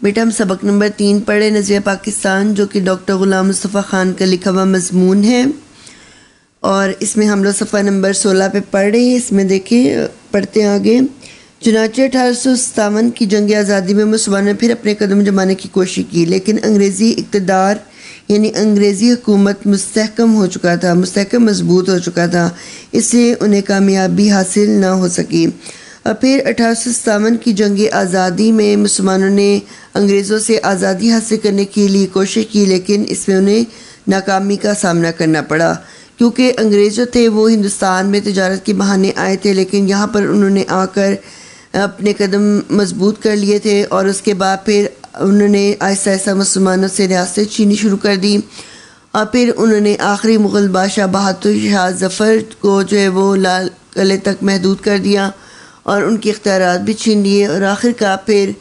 بیٹا ہم سبق نمبر 3 پڑھے نظریہ پاکستان، جو کہ ڈاکٹر غلام مصطفیٰ خان کا لکھا ہوا مضمون ہے، اور اس میں ہم لوگ صفحہ نمبر 16 پہ پڑھ رہے ہیں۔ اس میں دیکھیں، پڑھتے ہیں آگے۔ چنانچہ 1857 کی جنگ آزادی میں مسلمانوں نے پھر اپنے قدم جمانے کی کوشش کی، لیکن انگریزی اقتدار یعنی انگریزی حکومت مستحکم مضبوط ہو چکا تھا، اس لیے انہیں کامیابی حاصل نہ ہو سکی۔ اور پھر 1857 کی جنگ آزادی میں مسلمانوں نے انگریزوں سے آزادی حاصل کرنے کے لیے کوشش کی، لیکن اس میں انہیں ناکامی کا سامنا کرنا پڑا، کیونکہ انگریز جو تھے وہ ہندوستان میں تجارت کے بہانے آئے تھے، لیکن یہاں پر انہوں نے آ کر اپنے قدم مضبوط کر لیے تھے، اور اس کے بعد پھر انہوں نے آہستہ آہستہ مسلمانوں سے ریاستیں چھینی شروع کر دی، اور پھر انہوں نے آخری مغل بادشاہ بہادر شاہ ظفر کو جو ہے وہ لال قلعے تک محدود کر دیا، اور ان کے اختیارات بھی چھین لیے، اور آخر کار پھر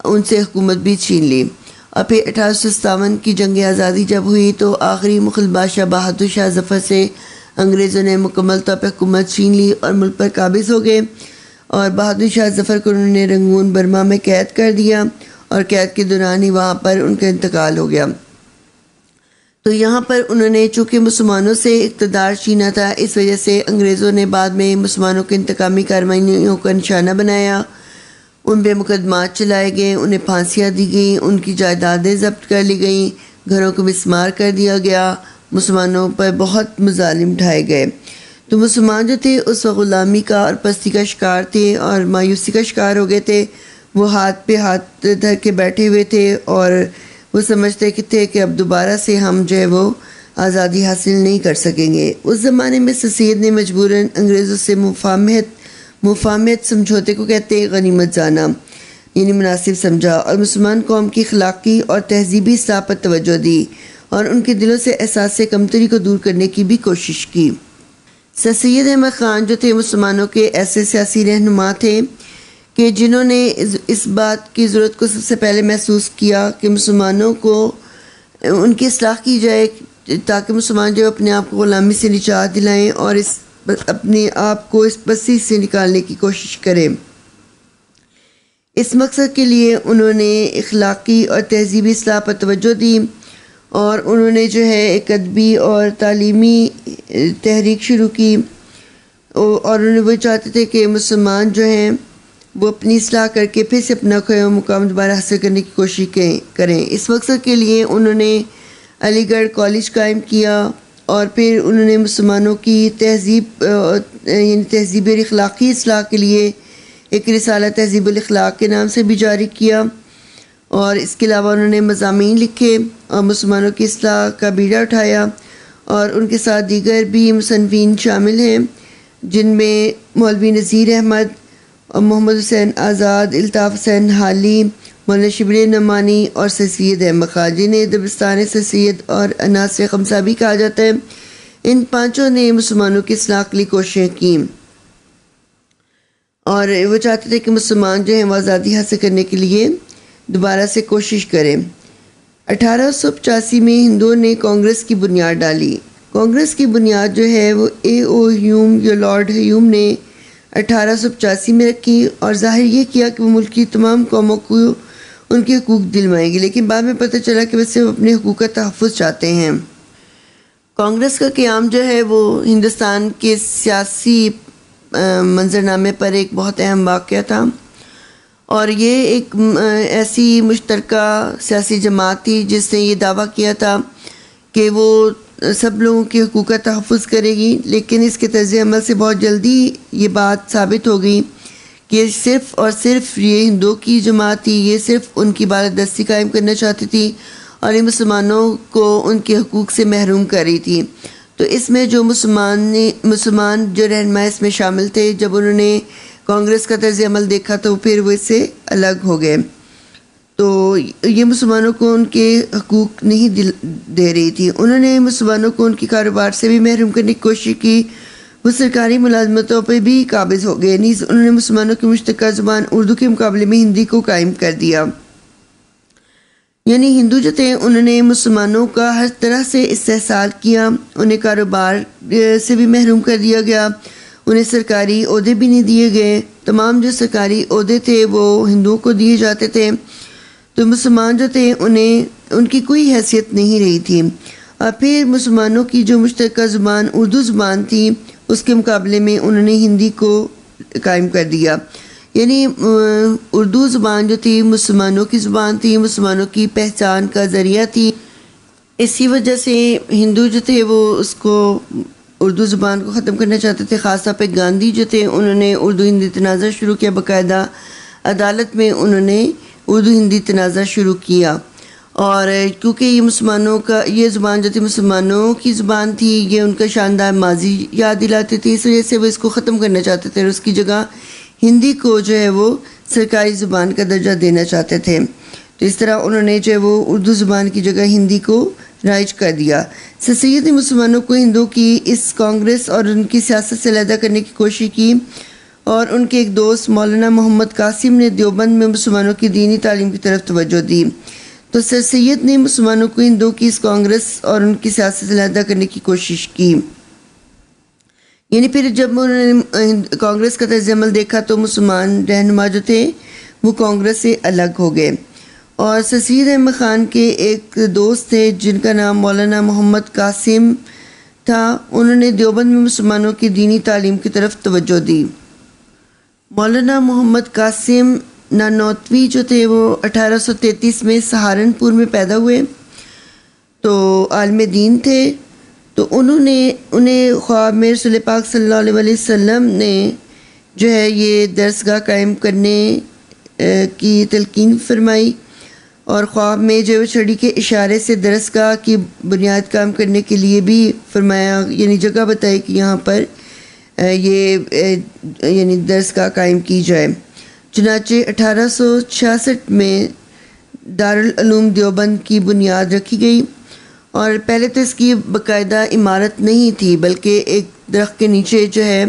ان سے حکومت بھی چھین لی۔ اور پھر 1857 کی جنگ آزادی جب ہوئی تو آخری مغل بادشاہ بہادر شاہ ظفر سے انگریزوں نے مکمل طور پر حکومت چھین لی اور ملک پر قابض ہو گئے، اور بہادر شاہ ظفر کو انہوں نے رنگون برما میں قید کر دیا، اور قید کے دوران ہی وہاں پر ان کا انتقال ہو گیا۔ تو یہاں پر انہوں نے چونکہ مسلمانوں سے اقتدار چھینا تھا، اس وجہ سے انگریزوں نے بعد میں مسلمانوں کے انتقامی کارروائیوں کا نشانہ بنایا، ان پہ مقدمات چلائے گئے، انہیں پھانسیاں دی گئیں، ان کی جائیدادیں ضبط کر لی گئیں، گھروں کو مسمار کر دیا گیا، مسلمانوں پر بہت مظالم اٹھائے گئے۔ تو مسلمان جو تھے اس وقت غلامی کا اور پستی کا شکار تھے اور مایوسی کا شکار ہو گئے تھے، وہ ہاتھ پہ ہاتھ دھر کے بیٹھے ہوئے تھے، اور وہ سمجھتے تھے کہ اب دوبارہ سے ہم جو ہے وہ آزادی حاصل نہیں کر سکیں گے۔ اس زمانے میں سید نے مجبوراً انگریزوں سے مفاہمت سمجھوتے کو کہتے ہیں غنیمت جانا، یعنی مناسب سمجھا، اور مسلمان قوم کی اخلاقی اور تہذیبی اصلاح پر توجہ دی، اور ان کے دلوں سے احساس کمتری کو دور کرنے کی بھی کوشش کی۔ سر سید احمد خان جو تھے مسلمانوں کے ایسے سیاسی رہنما تھے کہ جنہوں نے اس بات کی ضرورت کو سب سے پہلے محسوس کیا کہ مسلمانوں کو ان کی اصلاح کی جائے، تاکہ مسلمان جو اپنے آپ کو غلامی سے نجات دلائیں اور اپنے آپ کو اس پستی سے نکالنے کی کوشش کریں۔ اس مقصد کے لیے انہوں نے اخلاقی اور تہذیبی اصلاح پر توجہ دی، اور انہوں نے جو ہے ایک ادبی اور تعلیمی تحریک شروع کی، اور انہوں نے وہ چاہتے تھے کہ مسلمان جو ہیں وہ اپنی اصلاح کر کے پھر سے اپنا کھویا ہوا مقام دوبارہ حاصل کرنے کی کوشش کریں۔ اس مقصد کے لیے انہوں نے علی گڑھ کالج قائم کیا، اور پھر انہوں نے مسلمانوں کی تہذیب یعنی تہذیبی اور اخلاقی اصلاح کے لیے ایک رسالہ تہذیب الاخلاق کے نام سے بھی جاری کیا، اور اس کے علاوہ انہوں نے مضامین لکھے اور مسلمانوں کی اصلاح کا بیڑا اٹھایا، اور ان کے ساتھ دیگر بھی مصنفین شامل ہیں، جن میں مولوی نذیر احمد اور محمد حسین آزاد، الطاف حسین حالی، مولانا شبلی نعمانی اور سر سید احمد خان، جنہیں دبستان سر سید اور عناصر خمسہ بھی کہا جاتا ہے۔ ان پانچوں نے مسلمانوں کی اصلاح کے لیے کوششیں کیں، اور وہ چاہتے تھے کہ مسلمان جو ہیں وہ آزادی حاصل کرنے کے لیے دوبارہ سے کوشش کریں۔ 1885 میں ہندوؤں نے کانگریس کی بنیاد ڈالی۔ کانگریس کی بنیاد جو ہے وہ ہیوم یا لارڈ ہیوم نے 1885 میں رکھی، اور ظاہر یہ کیا کہ وہ ملک کی تمام قوموں کو ان کے حقوق دلوائیں گے، لیکن بعد میں پتہ چلا کہ وہ صرف اپنے حقوق کا تحفظ چاہتے ہیں۔ کانگریس کا قیام جو ہے وہ ہندوستان کے سیاسی منظرنامے پر ایک بہت اہم واقعہ تھا، اور یہ ایک ایسی مشترکہ سیاسی جماعت تھی جس نے یہ دعویٰ کیا تھا کہ وہ سب لوگوں کے حقوق کا تحفظ کرے گی، لیکن اس کے طرز عمل سے بہت جلدی یہ بات ثابت ہو گئی کہ صرف اور صرف یہ ہندوؤں کی جماعت تھی، یہ صرف ان کی بالادستی قائم کرنا چاہتی تھی، اور یہ مسلمانوں کو ان کے حقوق سے محروم کر رہی تھی۔ تو اس میں جو مسلمان جو رہنما اس میں شامل تھے، جب انہوں نے کانگریس کا طرز عمل دیکھا تو پھر وہ اس سے الگ ہو گئے۔ تو یہ مسلمانوں کو ان کے حقوق نہیں دے رہی تھی، انہوں نے مسلمانوں کو ان کے کاروبار سے بھی محروم کرنے کی کوشش کی، وہ سرکاری ملازمتوں پہ بھی قابض ہو گئے، نیز انہوں نے مسلمانوں کی مشترکہ زبان اردو کے مقابلے میں ہندی کو قائم کر دیا۔ یعنی ہندو جو تھے انہوں نے مسلمانوں کا ہر طرح سے استحصال کیا، انہیں کاروبار سے بھی محروم کر دیا گیا، انہیں سرکاری عہدے بھی نہیں دیے گئے، تمام جو سرکاری عہدے تھے وہ ہندوؤں کو دیے جاتے تھے۔ تو مسلمان جو تھے ان کی کوئی حیثیت نہیں رہی تھی. اور پھر مسلمانوں کی جو مشترکہ زبان اردو زبان تھی اس کے مقابلے میں انہوں نے ہندی کو قائم کر دیا. یعنی اردو زبان جو تھی مسلمانوں کی زبان تھی، مسلمانوں کی پہچان کا ذریعہ تھی. اسی وجہ سے ہندو جو تھے وہ اس کو اردو زبان کو ختم کرنا چاہتے تھے. خاص طور پہ گاندھی جو تھے انہوں نے اردو ہندی تنازع شروع کیا، باقاعدہ عدالت میں انہوں نے اردو ہندی تنازع شروع کیا. اور کیونکہ یہ زبان جو تھی مسلمانوں کی زبان تھی، یہ ان کا شاندار ماضی یاد دلاتی تھی، اس وجہ سے وہ اس کو ختم کرنا چاہتے تھے اور اس کی جگہ ہندی کو جو ہے وہ سرکاری زبان کا درجہ دینا چاہتے تھے. تو اس طرح انہوں نے جو ہے وہ اردو زبان کی جگہ ہندی کو رائج کر دیا. سر سید نے مسلمانوں کو ہندوؤں کی اس کانگریس اور ان کی سیاست سے علیحدہ کرنے کی کوشش کی، اور ان کے ایک دوست مولانا محمد قاسم نے دیوبند میں مسلمانوں کی دینی تعلیم کی طرف توجہ دی. تو سر سید نے مسلمانوں کو ہندوؤں کی اس کانگریس اور ان کی سیاست سے علیحدہ کرنے کی کوشش کی. یعنی پھر جب انہوں نے کانگریس کا طرز عمل دیکھا تو مسلمان رہنما جو تھے وہ کانگریس سے الگ ہو گئے. اور سر سید احمد خان کے ایک دوست تھے جن کا نام مولانا محمد قاسم تھا، انہوں نے دیوبند میں مسلمانوں کی دینی تعلیم کی طرف توجہ دی. مولانا محمد قاسم نانوتوی جو تھے وہ 1833 میں سہارنپور میں پیدا ہوئے. تو عالم دین تھے. تو انہیں خواب میں رسول پاک صلی اللہ علیہ وسلم نے جو ہے یہ درسگاہ قائم کرنے کی تلقین فرمائی، اور خواب میں جو چھڑی کے اشارے سے درسگاہ کی بنیاد کام کرنے کے لیے بھی فرمایا، یعنی جگہ بتائی کہ یہاں پر یعنی درسگاہ قائم کی جائے. چنانچہ 1866 میں دارالعلوم دیوبند کی بنیاد رکھی گئی. اور پہلے تو اس کی باقاعدہ عمارت نہیں تھی، بلکہ ایک درخت کے نیچے جو ہے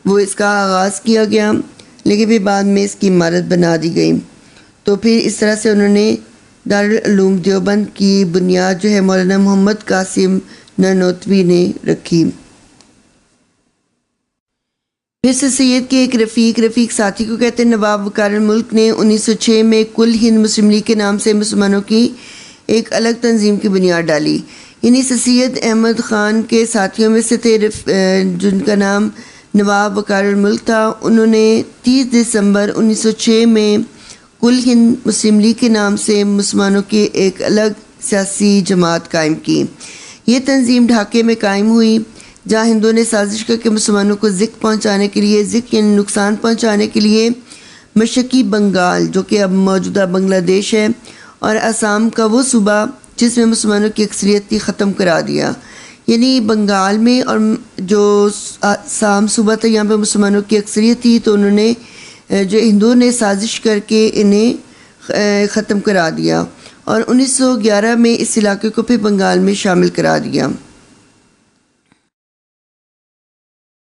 وہ اس کا آغاز کیا گیا، لیکن پھر بعد میں اس کی عمارت بنا دی گئی. تو پھر اس طرح سے انہوں نے دارالعلوم دیوبند کی بنیاد جو ہے مولانا محمد قاسم نانوتوی نے رکھی. پھر سر سید کے ایک رفیق ساتھی کو کہتے ہیں نواب وقار الملک نے 1906 میں کل ہند مسلم لیگ کے نام سے مسلمانوں کی ایک الگ تنظیم کی بنیاد ڈالی. یعنی سر سید احمد خان کے ساتھیوں میں سے تھے جن کا نام نواب وقار الملک تھا. انہوں نے 30 دسمبر 1906 میں کل ہند مسلم لیگ کے نام سے مسلمانوں کی ایک الگ سیاسی جماعت قائم کی. یہ تنظیم ڈھاکے میں قائم ہوئی، جہاں ہندوؤں نے سازش کر کے مسلمانوں کو یعنی نقصان پہنچانے کے لیے مشرقی بنگال جو کہ اب موجودہ بنگلہ دیش ہے اور آسام کا وہ صوبہ جس میں مسلمانوں کی اکثریت تھی ختم کرا دیا. یعنی بنگال میں اور جو آسام صوبہ تھا یہاں پہ مسلمانوں کی اکثریت تھی، تو انہوں نے جو ہندوؤں نے سازش کر کے انہیں ختم کرا دیا، اور 1911 میں اس علاقے کو پھر بنگال میں شامل کرا دیا.